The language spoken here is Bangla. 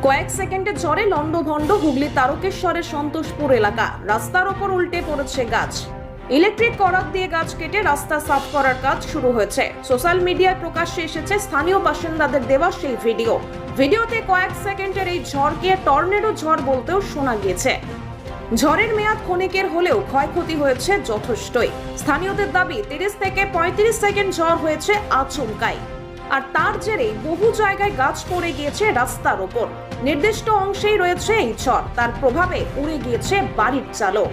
কয়েক সেকেন্ডে ঝড়ে লন্ডভন্ড হুগলি তারকেশ্বরের সন্তোষপুর এলাকা। রাস্তার ওপর উল্টে পড়েছে গাছ। ইলেকট্রিক করাত দিয়ে গাছ কেটে রাস্তা সাফ করার কাজ শুরু হয়েছে। সোশ্যাল মিডিয়ায় প্রকাশ্যে এসেছে স্থানীয় বাসিন্দাদের দেওয়া সেই ভিডিওতে কয়েক সেকেন্ডের এই ঝড়কে টর্নেডো ঝড় বলতেও শোনা গিয়েছে। ঝড়ের মেয়াদ ক্ষণিকের হলেও ক্ষয়ক্ষতি হয়েছে যথেষ্টই। স্থানীয়দের দাবি 30 থেকে 35 সেকেন্ড ঝড় হয়েছে আচমকাই, আর তার জেরে বহু জায়গায় গাছ পড়ে গিয়েছে রাস্তার ওপর। নির্দিষ্ট অংশেই রয়েছে এই ঝড়, তার প্রভাবে উড়ে গিয়েছে বাড়ির চালও।